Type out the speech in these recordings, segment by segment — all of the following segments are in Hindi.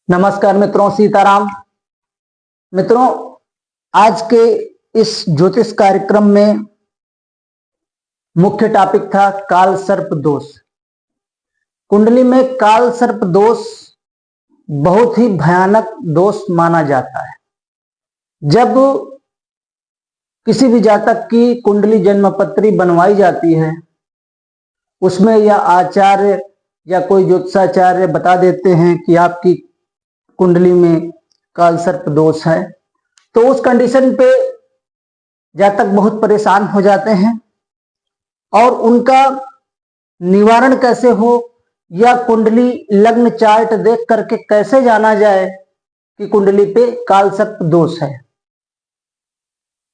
नमस्कार मित्रों, सीताराम। मित्रों, आज के इस ज्योतिष कार्यक्रम में मुख्य टॉपिक था काल सर्प दोष। कुंडली में काल सर्प दोष बहुत ही भयानक दोष माना जाता है। जब किसी भी जातक की कुंडली जन्मपत्री बनवाई जाती है, उसमें यह आचार्य या कोई ज्योतिषाचार्य बता देते हैं कि आपकी कुंडली में काल सर्प दोष है, तो उस कंडीशन पे जातक बहुत परेशान हो जाते हैं और उनका निवारण कैसे हो या कुंडली लग्न चार्ट देख करके कैसे जाना जाए कि कुंडली पे काल सर्प दोष है।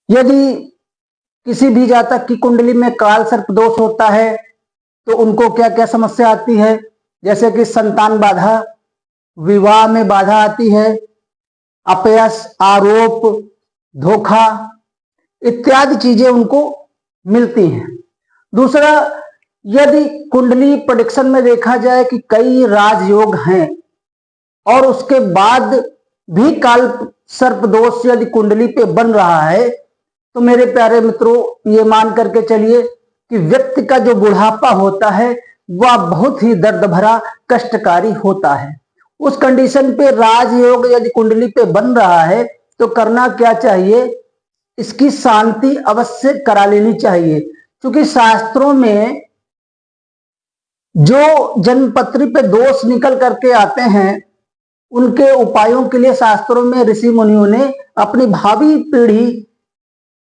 यदि किसी भी जातक की कुंडली में काल सर्प दोष होता है तो उनको क्या क्या समस्या आती है, जैसे कि संतान बाधा, विवाह में बाधा आती है, अपयश, आरोप, धोखा इत्यादि चीजें उनको मिलती हैं। दूसरा, यदि कुंडली प्रेडिक्शन में देखा जाए कि कई राजयोग हैं और उसके बाद भी काल सर्प दोष यदि कुंडली पे बन रहा है, तो मेरे प्यारे मित्रों, ये मान करके चलिए कि व्यक्ति का जो बुढ़ापा होता है वह बहुत ही दर्द भरा, कष्टकारी होता है। उस कंडीशन पे राजयोग यदि कुंडली पे बन रहा है तो करना क्या चाहिए, इसकी शांति अवश्य करा लेनी चाहिए। क्योंकि शास्त्रों में जो जन्मपत्री पे दोष निकल करके आते हैं, उनके उपायों के लिए शास्त्रों में ऋषि मुनियों ने अपनी भावी पीढ़ी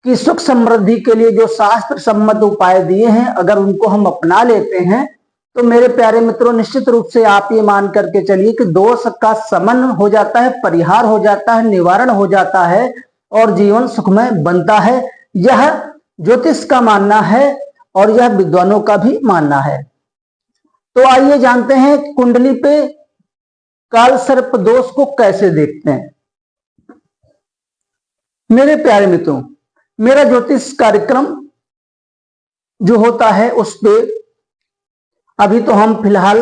की सुख समृद्धि के लिए जो शास्त्र सम्मत उपाय दिए हैं, अगर उनको हम अपना लेते हैं तो मेरे प्यारे मित्रों, निश्चित रूप से आप ये मान करके चलिए कि दोष का शमन हो जाता है, परिहार हो जाता है, निवारण हो जाता है और जीवन सुखमय बनता है। यह ज्योतिष का मानना है और यह विद्वानों का भी मानना है। तो आइए जानते हैं कि कुंडली पे काल सर्प दोष को कैसे देखते हैं। मेरे प्यारे मित्रों, मेरा ज्योतिष कार्यक्रम जो होता है उस पे अभी तो हम फिलहाल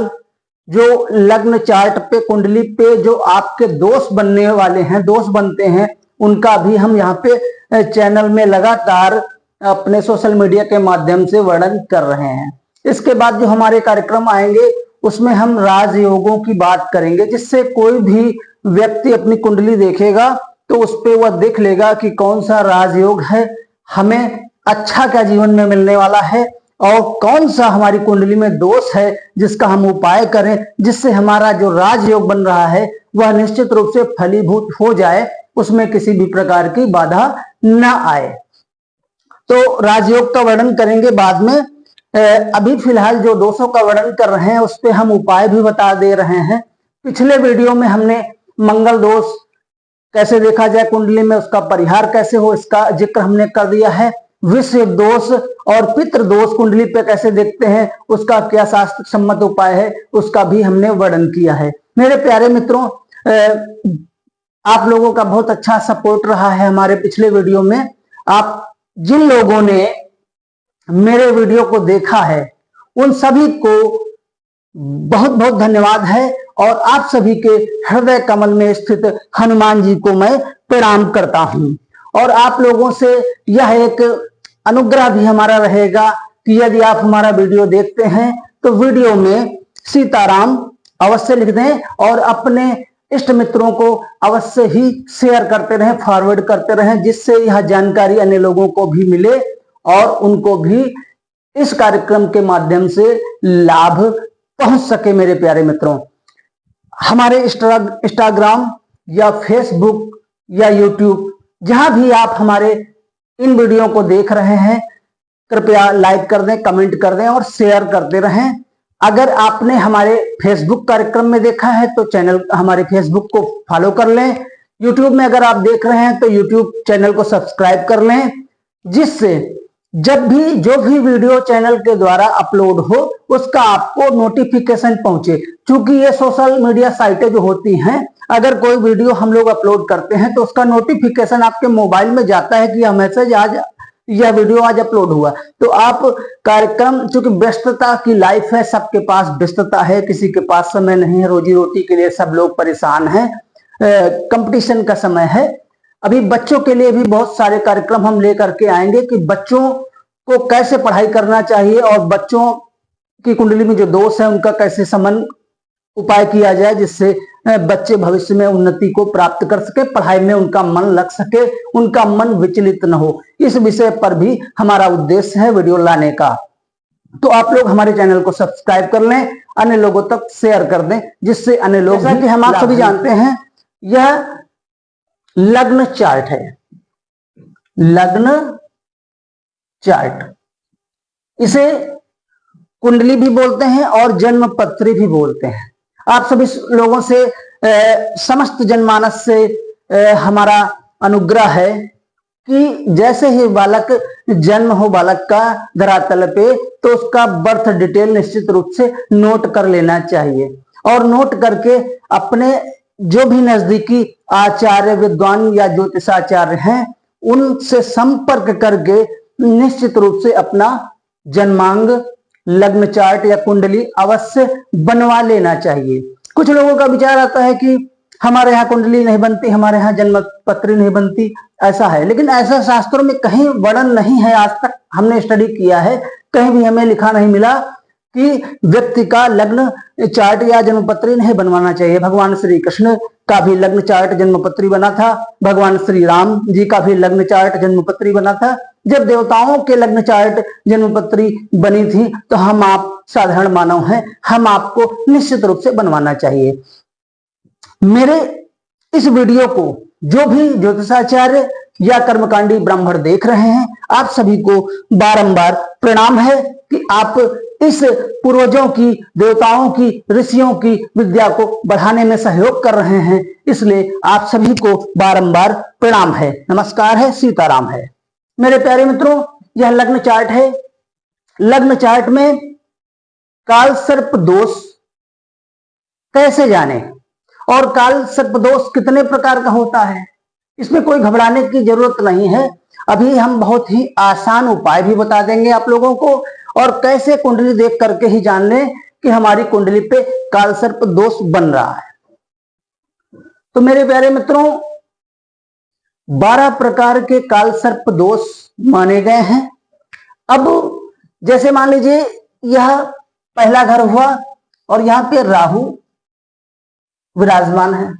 जो लग्न चार्ट पे, कुंडली पे जो आपके दोष बनने वाले हैं, दोष बनते हैं, उनका भी हम यहाँ पे चैनल में लगातार अपने सोशल मीडिया के माध्यम से वर्णन कर रहे हैं। इसके बाद जो हमारे कार्यक्रम आएंगे उसमें हम राजयोगों की बात करेंगे, जिससे कोई भी व्यक्ति अपनी कुंडली देखेगा तो उस पे वह देख लेगा कि कौन सा राजयोग है, हमें अच्छा क्या जीवन में मिलने वाला है और कौन सा हमारी कुंडली में दोष है जिसका हम उपाय करें, जिससे हमारा जो राजयोग बन रहा है वह निश्चित रूप से फलीभूत हो जाए, उसमें किसी भी प्रकार की बाधा न आए। तो राजयोग का वर्णन करेंगे बाद में। अभी फिलहाल जो दोषों का वर्णन कर रहे हैं उस पे हम उपाय भी बता दे रहे हैं। पिछले वीडियो में हमने मंगल दोष कैसे देखा जाए कुंडली में, उसका परिहार कैसे हो, इसका जिक्र हमने कर दिया है। विषय दोष और पितृ दोष कुंडली पे कैसे देखते हैं, उसका क्या शास्त्र सम्मत उपाय है, उसका भी हमने वर्णन किया है। मेरे प्यारे मित्रों, आप लोगों का बहुत अच्छा सपोर्ट रहा है हमारे पिछले वीडियो में। आप जिन लोगों ने मेरे वीडियो को देखा है उन सभी को बहुत बहुत धन्यवाद है और आप सभी के हृदय कमल में स्थित हनुमान जी को मैं प्रणाम करता हूं। और आप लोगों से यह एक अनुग्रह भी हमारा रहेगा कि यदि आप हमारा वीडियो देखते हैं तो वीडियो में सीताराम अवश्य लिख दें और अपने इष्ट मित्रों को अवश्य ही शेयर करते रहें, फॉरवर्ड करते रहें, जिससे यह जानकारी अन्य लोगों को भी मिले और उनको भी इस कार्यक्रम के माध्यम से लाभ पहुंच सके। मेरे प्यारे मित्रों, हमारे इंस्टाग्राम या फेसबुक या यूट्यूब, जहां भी आप हमारे इन वीडियो को देख रहे हैं, कृपया लाइक कर दें, कमेंट कर दें और शेयर करते रहें। अगर आपने हमारे फेसबुक कार्यक्रम में देखा है तो चैनल, हमारे फेसबुक को फॉलो कर लें। यूट्यूब में अगर आप देख रहे हैं तो यूट्यूब चैनल को सब्सक्राइब कर लें, जिससे जब भी जो भी वीडियो चैनल के द्वारा अपलोड हो उसका आपको नोटिफिकेशन पहुंचे। क्योंकि ये सोशल मीडिया साइटें जो होती हैं, अगर कोई वीडियो हम लोग अपलोड करते हैं तो उसका नोटिफिकेशन आपके मोबाइल में जाता है कि यह मैसेज आज यह वीडियो आज अपलोड हुआ। तो आप कार्यक्रम, चूंकि व्यस्तता की लाइफ है, सबके पास व्यस्तता है, किसी के पास समय नहीं है, रोजी रोटी के लिए सब लोग परेशान हैं, कंपटीशन का समय है। अभी बच्चों के लिए भी बहुत सारे कार्यक्रम हम लेकर के आएंगे कि बच्चों को कैसे पढ़ाई करना चाहिए और बच्चों की कुंडली में जो दोष है उनका कैसे समन उपाय किया जाए, जिससे बच्चे भविष्य में उन्नति को प्राप्त कर सके, पढ़ाई में उनका मन लग सके, उनका मन विचलित न हो। इस विषय पर भी हमारा उद्देश्य है वीडियो लाने का। तो आप लोग हमारे चैनल को सब्सक्राइब कर लें, अन्य लोगों तक शेयर कर दें, जिससे अन्य लोग, जैसा कि हम आप सभी जानते हैं, यह लग्न चार्ट है, लग्न चार्ट। इसे कुंडली भी बोलते हैं और जन्म पत्री भी बोलते हैं। आप सभी लोगों से समस्त जनमानस से हमारा अनुग्रह है कि जैसे ही बालक जन्म हो बालक का धरातल पे, तो उसका बर्थ डिटेल निश्चित रूप से नोट कर लेना चाहिए और नोट करके अपने जो भी नजदीकी आचार्य, विद्वान या ज्योतिषाचार्य हैं, उनसे संपर्क करके निश्चित रूप से अपना जन्मांग, लग्न चार्ट या कुंडली अवश्य बनवा लेना चाहिए। कुछ लोगों का विचार आता है कि हमारे यहाँ कुंडली नहीं बनती, हमारे यहाँ जन्म पत्री नहीं बनती, ऐसा है, लेकिन ऐसा शास्त्रों में कहीं वर्णन नहीं है। आज तक हमने स्टडी किया है, कहीं भी हमें लिखा नहीं मिला कि व्यक्ति का लग्न चार्ट या जन्मपत्री नहीं बनवाना चाहिए। भगवान श्री कृष्ण का भी लग्न चार्ट जन्मपत्री बना था, भगवान श्री राम जी का भी लग्न चार्ट जन्मपत्री बना था। जब देवताओं के लग्न चार्ट जन्मपत्री बनी थी, तो हम आप साधारण मानव हैं, हम आपको निश्चित रूप से बनवाना चाहिए। मेरे इस वीडियो को जो भी ज्योतिषाचार्य या कर्मकांडी ब्राह्मण देख रहे हैं, आप सभी को बारंबार प्रणाम है कि आप इस पूर्वजों की, देवताओं की, ऋषियों की विद्या को बढ़ाने में सहयोग कर रहे हैं, इसलिए आप सभी को बारंबार प्रणाम है, नमस्कार है, सीताराम है। मेरे प्यारे मित्रों, यह लग्न चार्ट है। लग्न चार्ट में काल सर्प दोष कैसे जाने और काल सर्प दोष कितने प्रकार का होता है, इसमें कोई घबराने की जरूरत नहीं है। अभी हम बहुत ही आसान उपाय भी बता देंगे आप लोगों को, और कैसे कुंडली देख करके ही जान लें कि हमारी कुंडली पे काल सर्प दोष बन रहा है। तो मेरे प्यारे मित्रों, 12 प्रकार के काल सर्प दोष माने गए हैं। अब जैसे मान लीजिए यह पहला घर हुआ और यहां पे राहु विराजमान है।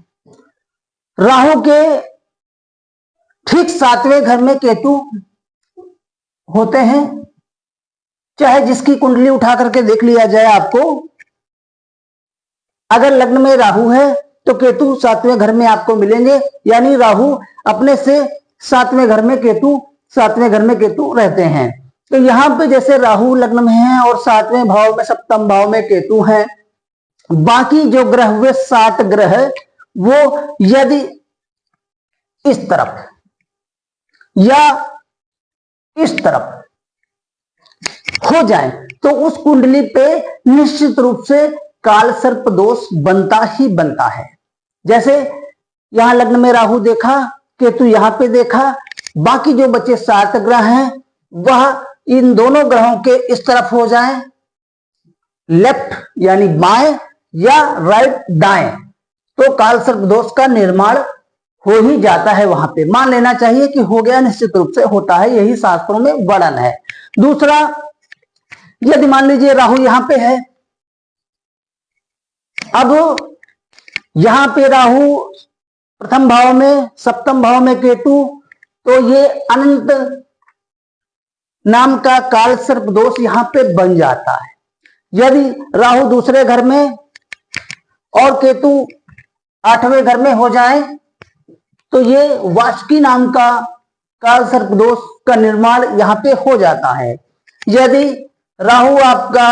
राहु के ठीक 7वें घर में केतु होते हैं। चाहे जिसकी कुंडली उठा करके देख लिया जाए, आपको अगर लग्न में राहु है तो केतु 7वें घर में आपको मिलेंगे, यानी राहु अपने से 7वें घर में केतु, 7वें घर में केतु रहते हैं। तो यहां पे जैसे राहु लग्न में है और 7वें भाव में, सप्तम भाव में केतु है, बाकी जो ग्रह हुए 7 ग्रह, वो यदि इस तरफ या इस तरफ हो जाए तो उस कुंडली पे निश्चित रूप से काल सर्प दोष बनता ही बनता है। जैसे यहां लग्न में राहु देखा, केतु यहां पे देखा, बाकी जो बचे 7 ग्रह हैं वह इन दोनों ग्रहों के इस तरफ हो जाए, लेफ्ट यानी बाएं या राइट दाएं, तो काल सर्प दोष का निर्माण हो ही जाता है। वहां पे मान लेना चाहिए कि हो गया, निश्चित रूप से होता है, यही शास्त्रों में वर्णन है। दूसरा, यदि मान लीजिए राहु यहां पे है, अब यहां पे राहु प्रथम भाव में, सप्तम भाव में केतु, तो ये अनंत नाम का काल सर्प दोष यहां पे बन जाता है। यदि राहु दूसरे घर में और केतु 8वें घर में हो जाए तो ये वासुकी नाम का काल सर्प दोष का निर्माण यहां पे हो जाता है। यदि राहु आपका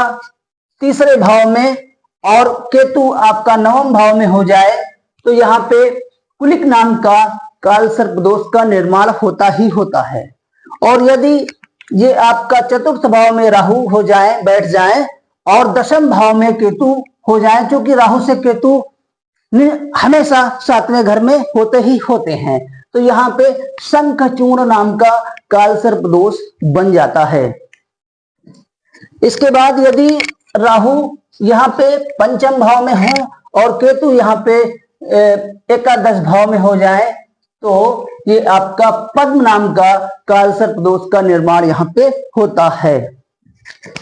3रे भाव में और केतु आपका 9वें भाव में हो जाए तो यहाँ पे कुलिक नाम का काल सर्प दोष का निर्माण होता ही होता है। और यदि ये आपका 4th भाव में राहु हो जाए, बैठ जाए, और 10वें भाव में केतु हो जाए, क्योंकि राहु से केतु हमेशा 7वें घर में होते ही होते हैं, तो यहाँ पे शंखचूर्ण नाम का कालसर्प दोष बन जाता है। इसके बाद यदि राहु यहाँ पे पंचम भाव में हो और केतु यहाँ पे एकादश भाव में हो जाए तो ये आपका पद्म नाम का कालसर्प दोष का निर्माण यहाँ पे होता है।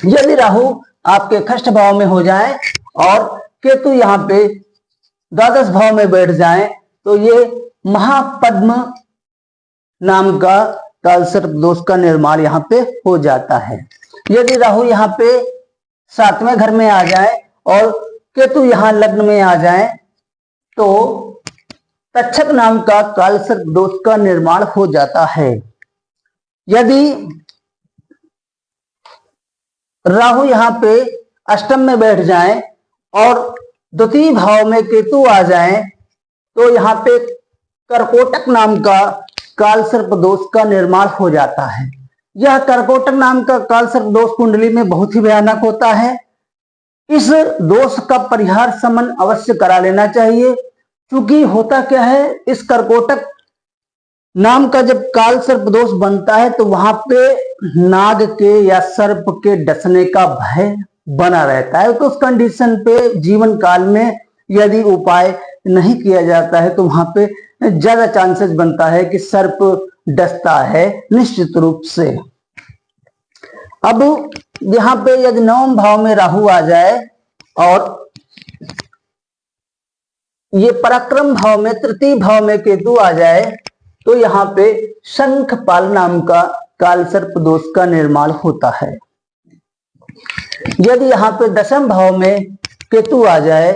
यदि राहु आपके खष्ट भाव में हो जाए और केतु यहाँ पे द्वादश भाव में बैठ जाए तो ये महापद्म नाम का कालसर्प दोष का निर्माण यहाँ पे हो जाता है। यदि राहु यहाँ पे 7वें घर में आ जाए और केतु यहाँ लग्न में आ जाए तो तक्षक नाम का कालसर्प दोष का निर्माण हो जाता है। यदि राहु यहाँ पे अष्टम में बैठ जाए और द्वितीय भाव में केतु आ जाए तो यहाँ पे कर्कोटक नाम का कालसर्प दोष का निर्माण हो जाता है। यह कर्कोटक नाम का कालसर्प दोष कुंडली में बहुत ही भयानक होता है। इस दोष का परिहार समन अवश्य करा लेना चाहिए, क्योंकि होता क्या है, इस कर्कोटक नाम का जब कालसर्प दोष बनता है तो वहां पे नाग के या सर्प के डसने का भय बना रहता है। तो उस कंडीशन पे जीवन काल में यदि उपाय नहीं किया जाता है तो वहां पे ज्यादा चांसेस बनता है कि सर्प डसता है निश्चित रूप से। अब यहाँ पे यदि 9वें भाव में राहु आ जाए और ये पराक्रम भाव में तृतीय भाव में केतु आ जाए तो यहाँ पे शंखपाल नाम का कालसर्प दोष का निर्माण होता है। यदि यहाँ पे 10वें भाव में केतु आ जाए,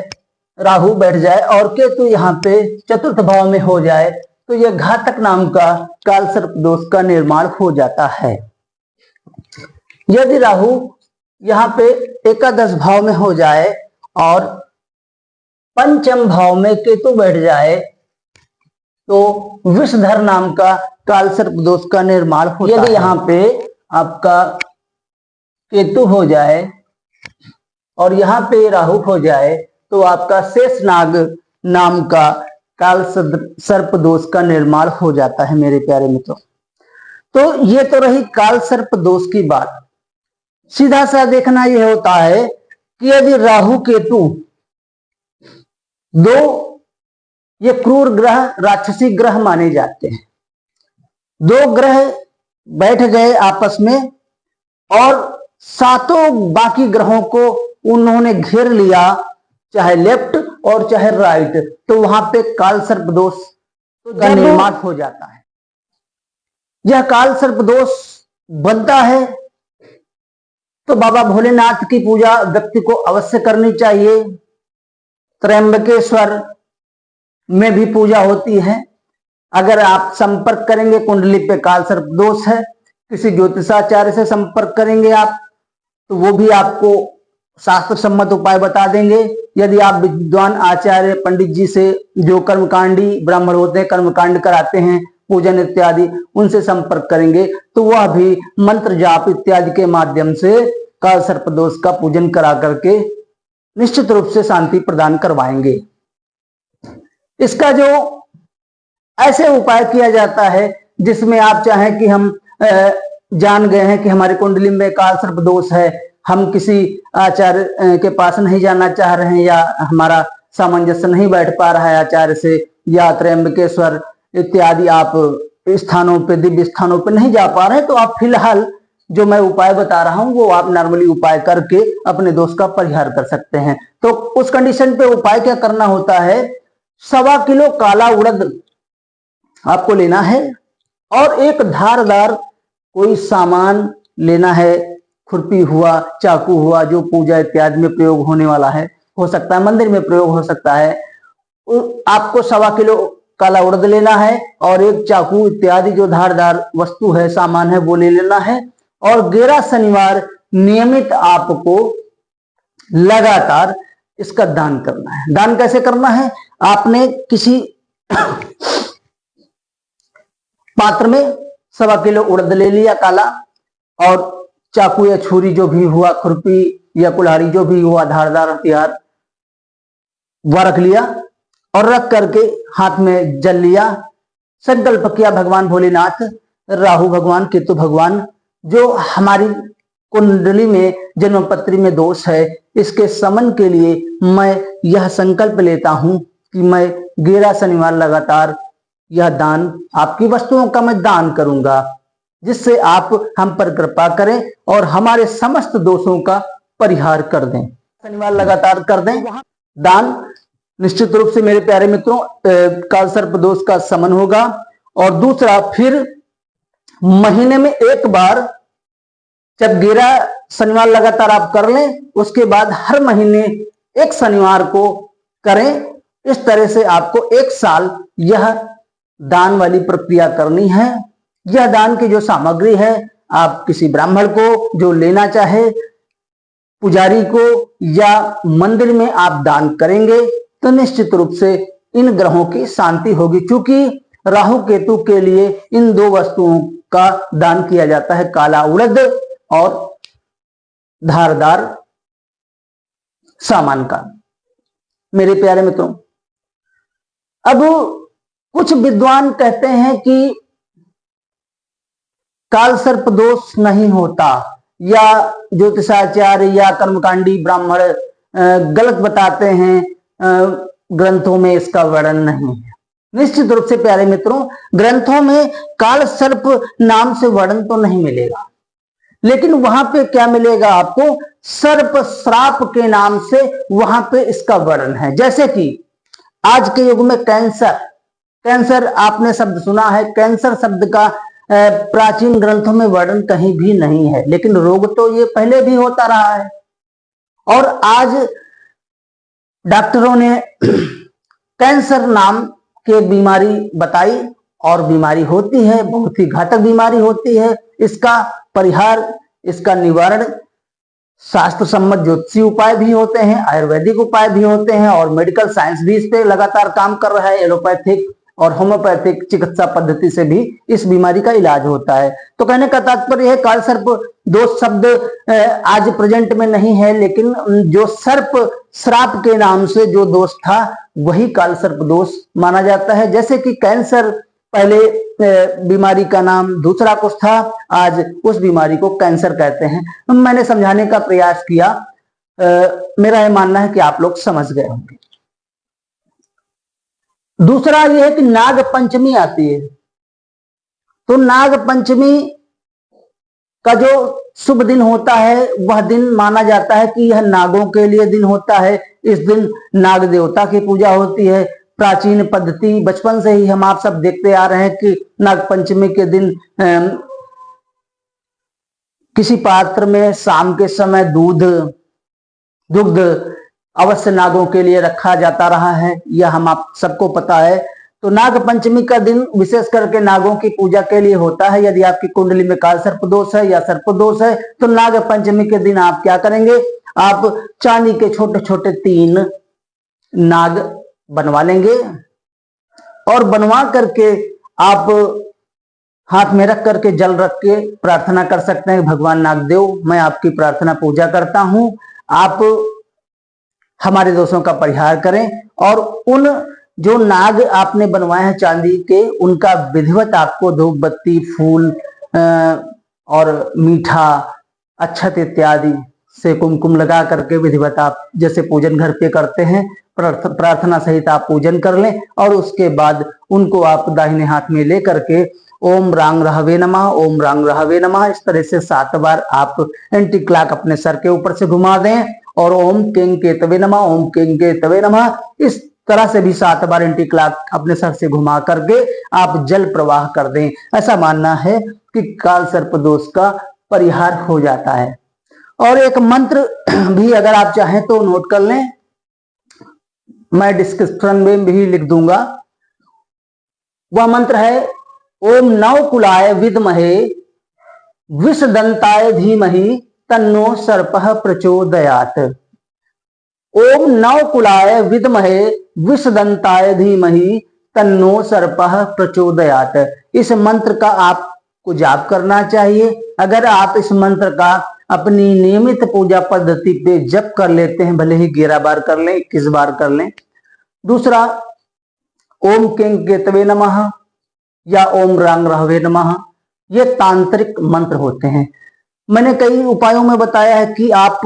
राहु बैठ जाए और केतु यहाँ पे 4th भाव में हो जाए तो यह घातक नाम का कालसर्प दोष का निर्माण हो जाता है। यदि राहु यहाँ पे एकादश भाव में हो जाए और पंचम भाव में केतु बैठ जाए तो विषधर नाम का कालसर्प दोष का निर्माण होता है। यदि यहाँ पे आपका केतु हो जाए और यहाँ पे राहु हो जाए तो आपका शेषनाग नाम का कालसर्प दोष का निर्माण हो जाता है मेरे प्यारे मित्रों। तो ये तो रही कालसर्प दोष की बात। सीधा सा देखना यह होता है कि यदि राहु केतु दो ये क्रूर ग्रह, राक्षसी ग्रह माने जाते हैं, दो ग्रह बैठ गए आपस में और सातों बाकी ग्रहों को उन्होंने घेर लिया, चाहे लेफ्ट और चाहे राइट, तो वहां पे कालसर्प दोष का निर्माण हो जाता है। यह कालसर्प दोष बनता है तो बाबा भोलेनाथ की पूजा व्यक्ति को अवश्य करनी चाहिए। त्र्यंबकेश्वर में भी पूजा होती है। अगर आप संपर्क करेंगे, कुंडली पे कालसर्प दोष है, किसी ज्योतिषाचार्य से संपर्क करेंगे आप तो वो भी आपको शास्त्र सम्मत उपाय बता देंगे। यदि आप विद्वान आचार्य पंडित जी से, जो कर्मकांडी ब्राह्मण होते हैं, कर्मकांड कराते हैं, पूजन इत्यादि, उनसे संपर्क करेंगे तो वह भी मंत्र जाप इत्यादि के माध्यम से कालसर्प दोष का पूजन करा करके निश्चित रूप से शांति प्रदान करवाएंगे। इसका जो ऐसे उपाय किया जाता है जिसमें आप चाहें कि हम जान गए हैं कि हमारी कुंडली में कालसर्प दोष है, हम किसी आचार्य के पास नहीं जाना चाह रहे हैं या हमारा सामंजस्य नहीं बैठ पा रहा है आचार्य से, या त्र्यंबकेश्वर इत्यादि आप स्थानों पे, दिव्य स्थानों पे नहीं जा पा रहे, तो आप फिलहाल जो मैं उपाय बता रहा हूं वो आप नॉर्मली उपाय करके अपने दोष का परिहार कर सकते हैं। तो उस कंडीशन पे उपाय क्या करना होता है, 1.25 किलो काला उड़द आपको लेना है और एक धारदार कोई सामान लेना है, खुरपी हुआ, चाकू हुआ, जो पूजा इत्यादि में प्रयोग होने वाला है, हो सकता है मंदिर में प्रयोग हो सकता है। आपको 1.25 किलो काला उड़द लेना है और एक चाकू इत्यादि जो धारदार वस्तु है, सामान है, वो ले लेना है। और 11 शनिवार नियमित आपको लगातार इसका दान करना है। दान कैसे करना है, आपने किसी पात्र में 1.25 किलो उड़द ले लिया काला और चाकू या छुरी जो भी हुआ, खुरपी या कुल्हाड़ी जो भी हुआ, धारदार हथियार, वह रख लिया और रख करके हाथ में जल लिया, संकल्प किया भगवान भोलेनाथ, राहु भगवान, केतु भगवान, जो हमारी कुंडली में जन्म पत्री में दोष है, इसके समन के लिए मैं यह संकल्प लेता हूं कि मैं 11 शनिवार लगातार यह दान, आपकी वस्तुओं का मैं दान करूंगा, जिससे आप हम पर कृपा करें और हमारे समस्त दोषों का परिहार कर दें। शनिवार लगातार कर दें दान, निश्चित रूप से मेरे प्यारे मित्रों काल सर्प दोष का समन होगा। और दूसरा, फिर महीने में एक बार, जब 11 शनिवार लगातार आप कर लें, उसके बाद हर महीने एक शनिवार को करें। इस तरह से आपको 1 साल यह दान वाली प्रक्रिया करनी है। यह दान की जो सामग्री है, आप किसी ब्राह्मण को जो लेना चाहे, पुजारी को, या मंदिर में आप दान करेंगे तो निश्चित रूप से इन ग्रहों की शांति होगी। क्योंकि राहु केतु के लिए इन 2 वस्तुओं का दान किया जाता है, काला उड़द और धारदार सामान का। मेरे प्यारे मित्रों, अब कुछ विद्वान कहते हैं कि काल सर्प दोष नहीं होता, या ज्योतिषाचार्य या कर्मकांडी ब्राह्मण गलत बताते हैं, ग्रंथों में इसका वर्णन नहीं है। निश्चित रूप से प्यारे मित्रों, ग्रंथों में काल सर्प नाम से वर्णन तो नहीं मिलेगा, लेकिन वहां पे क्या मिलेगा आपको, सर्प श्राप के नाम से वहां पे इसका वर्णन है। जैसे कि आज के युग में कैंसर आपने शब्द सुना है, कैंसर शब्द का प्राचीन ग्रंथों में वर्णन कहीं भी नहीं है, लेकिन रोग तो ये पहले भी होता रहा है। और आज डॉक्टरों ने कैंसर नाम के बीमारी बताई, और बीमारी होती है, बहुत ही घातक बीमारी होती है। इसका परिहार, इसका निवारण शास्त्र सम्मत ज्योतिषीय उपाय भी होते हैं, आयुर्वेदिक उपाय भी होते हैं, और मेडिकल साइंस भी इस पे लगातार काम कर रहा है। एलोपैथिक और होम्योपैथिक चिकित्सा पद्धति से भी इस बीमारी का इलाज होता है। तो कहने का तात्पर्य है, काल सर्प दोष शब्द आज प्रेजेंट में नहीं है, लेकिन जो सर्प श्राप के नाम से जो दोष था, वही काल सर्प दोष माना जाता है। जैसे कि कैंसर पहले बीमारी का नाम दूसरा कुछ था, आज उस बीमारी को कैंसर कहते हैं। मैंने समझाने का प्रयास किया, मेरा यह मानना है कि आप लोग समझ गए होंगे। दूसरा यह है कि नाग पंचमी आती है, तो नाग पंचमी का जो शुभ दिन होता है, वह दिन माना जाता है कि यह नागों के लिए दिन होता है। इस दिन नाग देवता की पूजा होती है। प्राचीन पद्धति बचपन से ही हम आप सब देखते आ रहे हैं कि नाग पंचमी के दिन किसी पात्र में शाम के समय दुग्ध अवश्य नागों के लिए रखा जाता रहा है, यह हम आप सबको पता है। तो नाग पंचमी का दिन विशेष करके नागों की पूजा के लिए होता है। यदि आपकी कुंडली में काल सर्प दोष है या सर्प दोष है, तो नाग पंचमी के दिन आप क्या करेंगे, आप चांदी के छोटे छोटे 3 नाग बनवा लेंगे, और बनवा करके आप हाथ में रख करके जल रख के प्रार्थना कर सकते हैं, भगवान नागदेव, मैं आपकी प्रार्थना पूजा करता हूं, आप हमारे दोषों का परिहार करें। और उन जो नाग आपने बनवाए हैं चांदी के, उनका विधिवत आपको धूप बत्ती फूल और मीठा अक्षत इत्यादि से कुमकुम लगा करके विधिवत आप जैसे पूजन घर पे करते हैं, प्रार्थना सहित आप पूजन कर लें। और उसके बाद उनको आप दाहिने हाथ में ले करके ओम रांग रहवे नमः, ओम रांग रहवे नमः, इस तरह से 7 बार आप एंटी क्लॉक अपने सर के ऊपर से घुमा दें, और ओम किंग केतवे नमः, ओम किंग केतवे नमः, इस तरह से भी 7 बार एंटी क्लॉक अपने सर से घुमा करके आप जल प्रवाह कर दें। ऐसा मानना है कि काल सर्प दोष का परिहार हो जाता है। और एक मंत्र भी अगर आप चाहें तो नोट कर लें, मैं डिस्क्रिप्शन में भी लिख दूंगा। वह मंत्र है ओम नवकुलाय विद्महे विषदंताय धीमहि तन्नो सर्पः प्रचोदयात्। ओम नवकुलाय विद्महे विषदंताय धीमहि तन्नो सर्पः प्रचोदयात्। इस मंत्र का आपको जाप करना चाहिए। अगर आप इस मंत्र का अपनी नियमित पूजा पद्धति पे जप कर लेते हैं, भले ही 11 बार कर लें, 21 बार कर लें। दूसरा, ओम किंग केतवे नमः, या ओम रांग रहवे नमः, ये तांत्रिक मंत्र होते हैं। मैंने कई उपायों में बताया है कि आप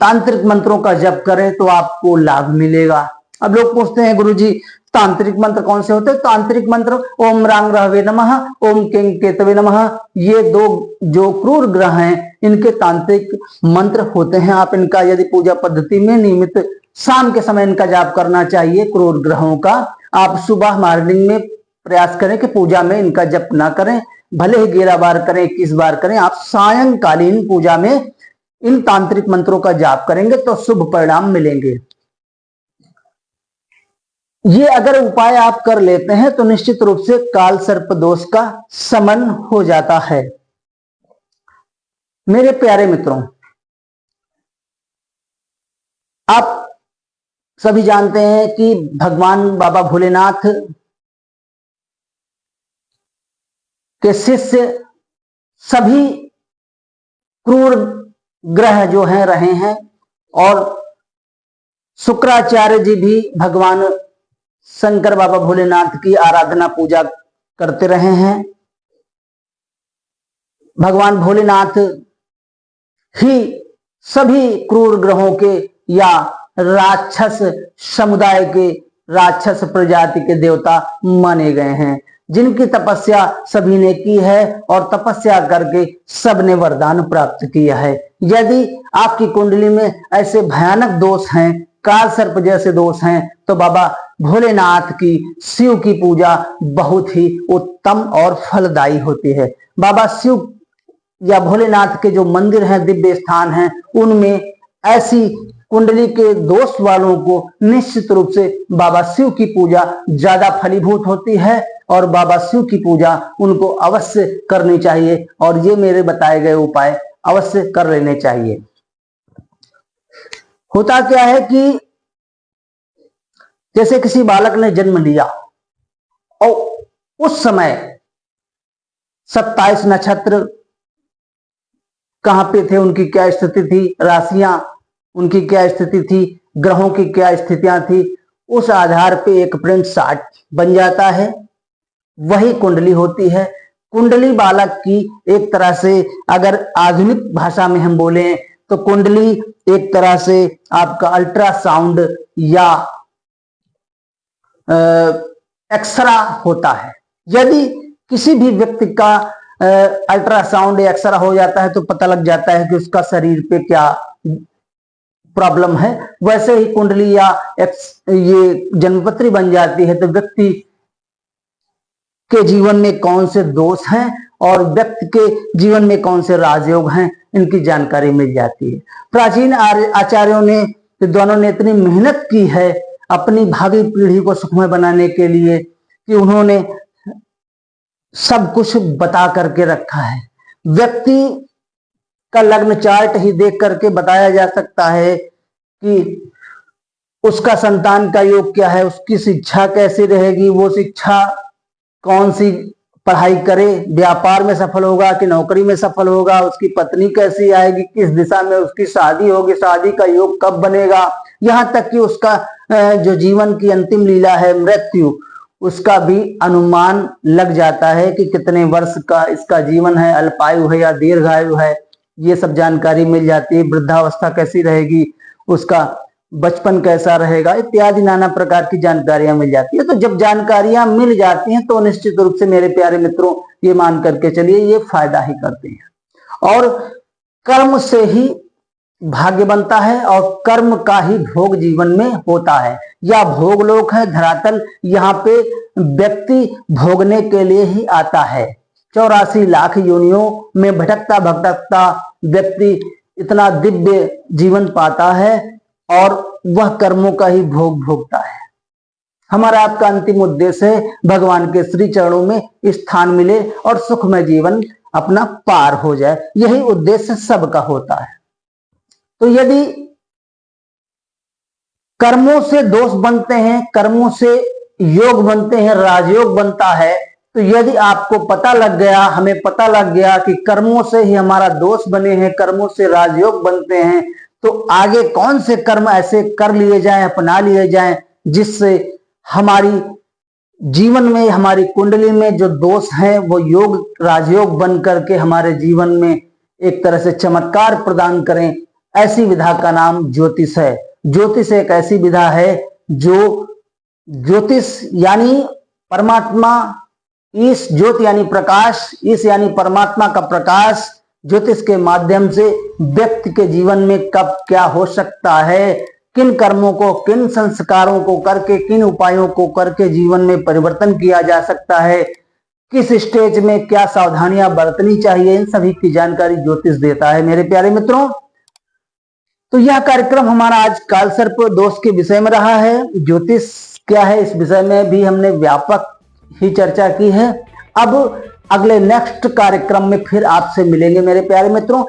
तांत्रिक मंत्रों का जप करें तो आपको लाभ मिलेगा। अब लोग पूछते हैं गुरुजी तांत्रिक मंत्र कौन से होते हैं? तांत्रिक मंत्र ओम रांग रहवे नमः, ओम किंग केतवे नमः, ये दो जो क्रूर ग्रह हैं इनके तांत्रिक मंत्र होते हैं। आप इनका यदि पूजा पद्धति में नियमित शाम के समय इनका जाप करना चाहिए क्रूर ग्रहों का। आप सुबह मॉर्निंग में प्रयास करें कि पूजा में इनका जप ना करें, भले ही 11 बार करें, 21 बार करें, आप सायंकालीन पूजा में इन तांत्रिक मंत्रों का जाप करेंगे तो शुभ परिणाम मिलेंगे। ये अगर उपाय आप कर लेते हैं तो निश्चित रूप से काल सर्प दोष का शमन हो जाता है। मेरे प्यारे मित्रों, आप सभी जानते हैं कि भगवान बाबा भोलेनाथ के शिष्य सभी क्रूर ग्रह जो हैं रहे हैं और शुक्राचार्य जी भी भगवान शंकर बाबा भोलेनाथ की आराधना पूजा करते रहे हैं। भगवान भोलेनाथ ही सभी क्रूर ग्रहों के या राक्षस समुदाय के, राक्षस प्रजाति के देवता माने गए हैं, जिनकी तपस्या सभी ने की है और तपस्या करके सबने वरदान प्राप्त किया है। यदि आपकी कुंडली में ऐसे भयानक दोष हैं, काल सर्प जैसे दोष हैं, तो बाबा भोलेनाथ की, शिव की पूजा बहुत ही उत्तम और फलदायी होती है। बाबा शिव या भोलेनाथ के जो मंदिर हैं, दिव्य स्थान हैं, उनमें ऐसी कुंडली के दोष वालों को निश्चित रूप से बाबा शिव की पूजा ज्यादा फलीभूत होती है और बाबा शिव की पूजा उनको अवश्य करनी चाहिए और ये मेरे बताए गए उपाय अवश्य कर लेने चाहिए। होता क्या है कि जैसे किसी बालक ने जन्म लिया और उस समय 27 नक्षत्र कहां पे थे, उनकी क्या स्थिति थी, राशियां उनकी क्या स्थिति थी, ग्रहों की क्या स्थितियां थी, उस आधार पे एक प्रिंट चार्ट बन जाता है, वही कुंडली होती है। कुंडली बालक की एक तरह से अगर आधुनिक भाषा में हम बोले तो कुंडली एक तरह से आपका अल्ट्रासाउंड या एक्सरा होता है। यदि किसी भी व्यक्ति का अल्ट्रासाउंड या एक्सरा हो जाता है तो पता लग जाता है कि उसका शरीर पे क्या प्रॉब्लम है। वैसे ही कुंडली या ये जन्मपत्री बन जाती है तो व्यक्ति के जीवन में कौन से दोष हैं और व्यक्ति के जीवन में कौन से राजयोग हैं, इनकी जानकारी मिल जाती है। प्राचीन आचार्यों ने, दोनों ने इतनी मेहनत की है अपनी भावी पीढ़ी को सुखमय बनाने के लिए कि उन्होंने सब कुछ बता करके रखा है। व्यक्ति का लग्न चार्ट ही देख करके बताया जा सकता है कि उसका संतान का योग क्या है, उसकी शिक्षा कैसी रहेगी, वो शिक्षा कौन सी पढ़ाई करे, व्यापार में सफल होगा कि नौकरी में सफल होगा, उसकी पत्नी कैसी आएगी, किस दिशा में उसकी शादी होगी, शादी का योग कब बनेगा, यहाँ तक कि उसका जो जीवन की अंतिम लीला है मृत्यु, उसका भी अनुमान लग जाता है कि कितने वर्ष का इसका जीवन है, अल्पायु है या दीर्घायु है, ये सब जानकारी मिल जाती है। वृद्धावस्था कैसी रहेगी, उसका बचपन कैसा रहेगा, इत्यादि नाना प्रकार की जानकारियां मिल जाती है। तो जब जानकारियां मिल जाती हैं तो निश्चित रूप से मेरे प्यारे मित्रों ये मान करके चलिए ये फायदा ही करते हैं। और कर्म से ही भाग्य बनता है और कर्म का ही भोग जीवन में होता है, या भोग लोक है धरातल, यहाँ पे व्यक्ति भोगने के लिए ही आता है। 84 लाख योनियों में भटकता भटकता व्यक्ति इतना दिव्य जीवन पाता है और वह कर्मों का ही भोग भोगता है। हमारा आपका अंतिम उद्देश्य है भगवान के श्री चरणों में स्थान मिले और सुखमय जीवन अपना पार हो जाए, यही उद्देश्य सबका होता है। तो यदि कर्मों से दोष बनते हैं, कर्मों से योग बनते हैं, राजयोग बनता है, तो यदि आपको पता लग गया, हमें पता लग गया कि कर्मों से ही हमारा दोष बने हैं, कर्मों से राजयोग बनते हैं, तो आगे कौन से कर्म ऐसे कर लिए जाएं, अपना लिए जाएं, जिससे हमारी जीवन में हमारी कुंडली में जो दोष हैं वो योग राजयोग बन करके हमारे जीवन में एक तरह से चमत्कार प्रदान करें, ऐसी विधा का नाम ज्योतिष है। ज्योतिष एक ऐसी विधा है जो ज्योतिष यानी परमात्मा, ईश ज्योति यानी प्रकाश, ईश यानी परमात्मा का प्रकाश, ज्योतिष के माध्यम से व्यक्ति के जीवन में कब क्या हो सकता है, किन कर्मों को, किन संस्कारों को करके, किन उपायों को करके जीवन में परिवर्तन किया जा सकता है, किस स्टेज में क्या सावधानियां बरतनी चाहिए, इन सभी की जानकारी ज्योतिष देता है मेरे प्यारे मित्रों। तो यह कार्यक्रम हमारा आज कालसर्प दोष के विषय में रहा है। ज्योतिष क्या है इस विषय में भी हमने व्यापक ही चर्चा की है। अब अगले नेक्स्ट कार्यक्रम में फिर आपसे मिलेंगे मेरे प्यारे मित्रों।